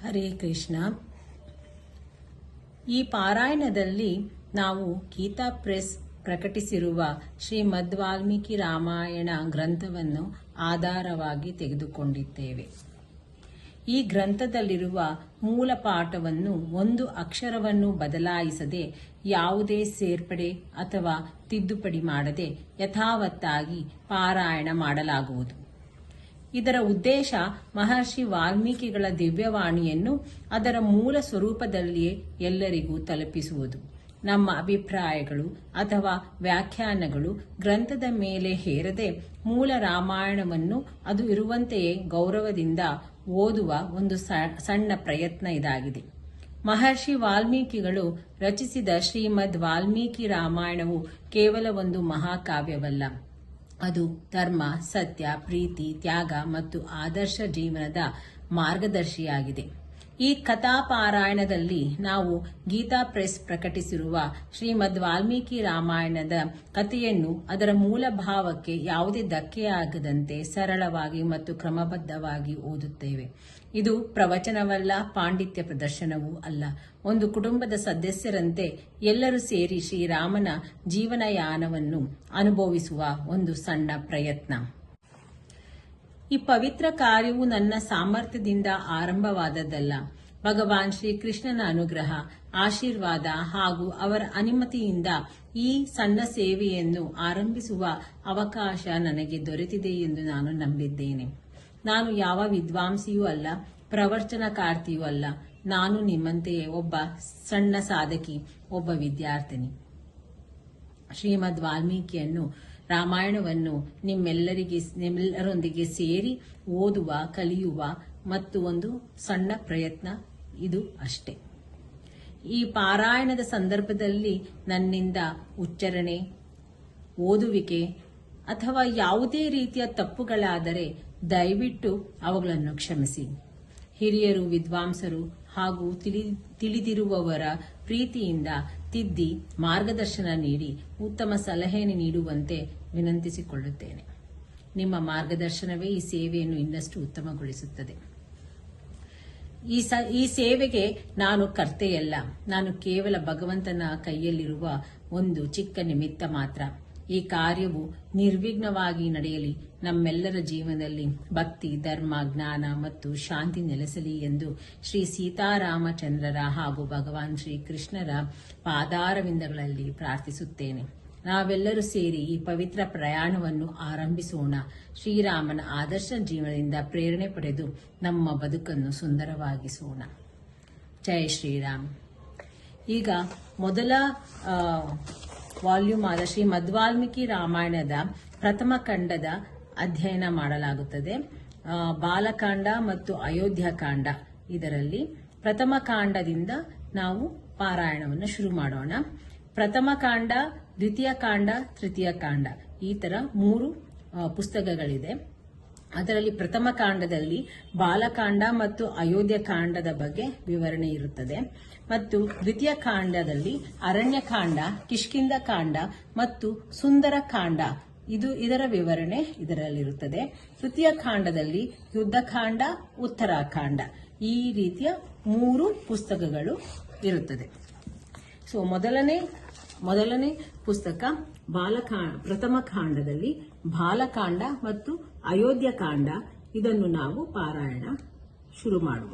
ಹರೇ ಕೃಷ್ಣ. ಈ ಪಾರಾಯಣದಲ್ಲಿ ನಾವು ಗೀತಾ ಪ್ರೆಸ್ ಪ್ರಕಟಿಸಿರುವ ಶ್ರೀಮದ್ ವಾಲ್ಮೀಕಿ ರಾಮಾಯಣ ಗ್ರಂಥವನ್ನು ಆಧಾರವಾಗಿ ತೆಗೆದುಕೊಂಡಿದ್ದೇವೆ. ಈ ಗ್ರಂಥದಲ್ಲಿರುವ ಮೂಲ ಪಾಠವನ್ನು ಒಂದು ಅಕ್ಷರವನ್ನು ಬದಲಾಯಿಸದೆ, ಯಾವುದೇ ಸೇರ್ಪಡೆ ಅಥವಾ ತಿದ್ದುಪಡಿ ಮಾಡದೆ ಯಥಾವತ್ತಾಗಿ ಪಾರಾಯಣ ಮಾಡಲಾಗುವುದು. ಇದರ ಉದ್ದೇಶ ಮಹರ್ಷಿ ವಾಲ್ಮೀಕಿಗಳ ದಿವ್ಯವಾಣಿಯನ್ನು ಅದರ ಮೂಲ ಸ್ವರೂಪದಲ್ಲಿಯೇ ಎಲ್ಲರಿಗೂ ತಲುಪಿಸುವುದು. ನಮ್ಮ ಅಭಿಪ್ರಾಯಗಳು ಅಥವಾ ವ್ಯಾಖ್ಯಾನಗಳು ಗ್ರಂಥದ ಮೇಲೆ ಹೇರದೆ ಮೂಲ ರಾಮಾಯಣವನ್ನು ಅದು ಇರುವಂತೆಯೇ ಗೌರವದಿಂದ ಓದುವ ಒಂದು ಸಣ್ಣ ಪ್ರಯತ್ನ ಇದಾಗಿದೆ. ಮಹರ್ಷಿ ವಾಲ್ಮೀಕಿಗಳು ರಚಿಸಿದ ಶ್ರೀಮದ್ ವಾಲ್ಮೀಕಿ ರಾಮಾಯಣವು ಕೇವಲ ಒಂದು ಮಹಾಕಾವ್ಯವಲ್ಲ. ಅದು ಧರ್ಮ, ಸತ್ಯ, ಪ್ರೀತಿ, ತ್ಯಾಗ ಮತ್ತು ಆದರ್ಶ ಜೀವನದ ಮಾರ್ಗದರ್ಶಿಯಾಗಿದೆ. ಈ ಕಥಾ ಪಾರಾಯಣದಲ್ಲಿ ನಾವು ಗೀತಾ ಪ್ರೆಸ್ ಪ್ರಕಟಿಸಿರುವ ಶ್ರೀಮದ್ ವಾಲ್ಮೀಕಿ ರಾಮಾಯಣದ ಕಥೆಯನ್ನು ಅದರ ಮೂಲ ಭಾವಕ್ಕೆ ಯಾವುದೇ ಧಕ್ಕೆಯಾಗದಂತೆ ಸರಳವಾಗಿ ಮತ್ತು ಕ್ರಮಬದ್ಧವಾಗಿ ಓದುತ್ತೇವೆ. ಇದು ಪ್ರವಚನವಲ್ಲ, ಪಾಂಡಿತ್ಯ ಪ್ರದರ್ಶನವೂ ಅಲ್ಲ. ಒಂದು ಕುಟುಂಬದ ಸದಸ್ಯರಂತೆ ಎಲ್ಲರೂ ಸೇರಿ ಶ್ರೀರಾಮನ ಜೀವನಯಾನವನ್ನು ಅನುಭವಿಸುವ ಒಂದು ಸಣ್ಣ ಪ್ರಯತ್ನ. ಈ ಪವಿತ್ರ ಕಾರ್ಯವು ನನ್ನ ಸಾಮರ್ಥ್ಯದಿಂದ ಆರಂಭವಾದದ್ದಲ್ಲ. ಭಗವಾನ್ ಶ್ರೀಕೃಷ್ಣನ ಅನುಗ್ರಹ, ಆಶೀರ್ವಾದ ಹಾಗೂ ಅವರ ಅನುಮತಿಯಿಂದ ಈ ಸಣ್ಣ ಸೇವೆಯನ್ನು ಆರಂಭಿಸುವ ಅವಕಾಶ ನನಗೆ ದೊರೆತಿದೆ ಎಂದು ನಾನು ನಂಬಿದ್ದೇನೆ. ನಾನು ಯಾವ ವಿದ್ವಾಂಸಿಯೂ ಅಲ್ಲ, ಪ್ರವಚನಕಾರ್ತಿಯೂ ಅಲ್ಲ. ನಾನು ನಿಮ್ಮಂತೆಯೇ ಒಬ್ಬ ಸಣ್ಣ ಸಾಧಕಿ, ಒಬ್ಬ ವಿದ್ಯಾರ್ಥಿನಿ. ಶ್ರೀಮದ್ ವಾಲ್ಮೀಕಿಯನ್ನು, ರಾಮಾಯಣವನ್ನು ನಿಮ್ಮೆಲ್ಲರೊಂದಿಗೆ ಸೇರಿ ಓದುವ, ಕಲಿಯುವ ಮತ್ತು ಒಂದು ಸಣ್ಣ ಪ್ರಯತ್ನ ಇದು ಅಷ್ಟೇ. ಈ ಪಾರಾಯಣದ ಸಂದರ್ಭದಲ್ಲಿ ನನ್ನಿಂದ ಉಚ್ಚಾರಣೆ, ಓದುವಿಕೆ ಅಥವಾ ಯಾವುದೇ ರೀತಿಯ ತಪ್ಪುಗಳಾದರೆ ದಯವಿಟ್ಟು ಅವುಗಳನ್ನು ಕ್ಷಮಿಸಿ. ಹಿರಿಯರು, ವಿದ್ವಾಂಸರು ಹಾಗೂ ತಿಳಿದಿರುವವರ ಪ್ರೀತಿಯಿಂದ ತಿದ್ದಿ ಮಾರ್ಗದರ್ಶನ ನೀಡಿ ಉತ್ತಮ ಸಲಹೆ ನೀಡುವಂತೆ ವಿನಂತಿಸಿಕೊಳ್ಳುತ್ತೇನೆ. ನಿಮ್ಮ ಮಾರ್ಗದರ್ಶನವೇ ಈ ಸೇವೆಯನ್ನು ಇನ್ನಷ್ಟು ಉತ್ತಮಗೊಳಿಸುತ್ತದೆ. ಈ ಸೇವೆಗೆ ನಾನು ಕರ್ತೆಯಲ್ಲ. ನಾನು ಕೇವಲ ಭಗವಂತನ ಕೈಯಲ್ಲಿರುವ ಒಂದು ಚಿಕ್ಕ ನಿಮಿತ್ತ ಮಾತ್ರ. ಈ ಕಾರ್ಯವು ನಿರ್ವಿಘ್ನವಾಗಿ ನಡೆಯಲಿ, ನಮ್ಮೆಲ್ಲರ ಜೀವನದಲ್ಲಿ ಭಕ್ತಿ, ಧರ್ಮ, ಜ್ಞಾನ ಮತ್ತು ಶಾಂತಿ ನೆಲೆಸಲಿ ಎಂದು ಶ್ರೀ ಸೀತಾರಾಮಚಂದ್ರರ ಹಾಗೂ ಭಗವಾನ್ ಶ್ರೀಕೃಷ್ಣರ ಪಾದಾರವಿಂದಗಳಲ್ಲಿ ಪ್ರಾರ್ಥಿಸುತ್ತೇನೆ. ನಾವೆಲ್ಲರೂ ಸೇರಿ ಈ ಪವಿತ್ರ ಪ್ರಯಾಣವನ್ನು ಆರಂಭಿಸೋಣ. ಶ್ರೀರಾಮನ ಆದರ್ಶ ಜೀವನದಿಂದ ಪ್ರೇರಣೆ ಪಡೆದು ನಮ್ಮ ಬದುಕನ್ನು ಸುಂದರವಾಗಿಸೋಣ. ಜೈ ಶ್ರೀರಾಮ್. ಈಗ ಮೊದಲ ವಾಲ್ಯೂಮ್ ಆದ ಶ್ರೀಮದ್ ವಾಲ್ಮೀಕಿ ರಾಮಾಯಣದ ಪ್ರಥಮ ಖಂಡದ ಅಧ್ಯಯನ ಮಾಡಲಾಗುತ್ತದೆ. ಬಾಲಕಾಂಡ ಮತ್ತು ಅಯೋಧ್ಯಕಾಂಡ. ಇದರಲ್ಲಿ ಪ್ರಥಮ ಕಾಂಡದಿಂದ ನಾವು ಪಾರಾಯಣವನ್ನು ಶುರು ಮಾಡೋಣ. ಪ್ರಥಮ ಕಾಂಡ, ದ್ವಿತೀಯ ಕಾಂಡ, ತೃತೀಯ ಕಾಂಡ, ಈ ತರ 3 ಪುಸ್ತಕಗಳಿದೆ. ಅದರಲ್ಲಿ ಪ್ರಥಮ ಕಾಂಡದಲ್ಲಿ ಬಾಲಕಾಂಡ ಮತ್ತು ಅಯೋಧ್ಯಕಾಂಡದ ಬಗ್ಗೆ ವಿವರಣೆ ಇರುತ್ತದೆ ಮತ್ತು ದ್ವಿತೀಯ ಕಾಂಡದಲ್ಲಿ ಅರಣ್ಯಕಾಂಡ, ಕಿಷ್ಕಿಂಧ ಕಾಂಡ ಮತ್ತು ಸುಂದರಕಾಂಡ ಇದರ ವಿವರಣೆ ಇದರಲ್ಲಿರುತ್ತದೆ. ತೃತೀಯ ಕಾಂಡದಲ್ಲಿ ಯುದ್ಧಕಾಂಡ, ಉತ್ತರಾಖಂಡ, ಈ ರೀತಿಯ 3 ಪುಸ್ತಕಗಳು ಇರುತ್ತದೆ. ಸೊ ಮೊದಲನೇ ಪುಸ್ತಕ ಪ್ರಥಮ ಕಾಂಡದಲ್ಲಿ ಬಾಲಕಾಂಡ ಮತ್ತು ಅಯೋಧ್ಯಕಾಂಡ. ಇದನ್ನು ನಾವು ಪಾರಾಯಣ ಶುರು ಮಾಡುವ.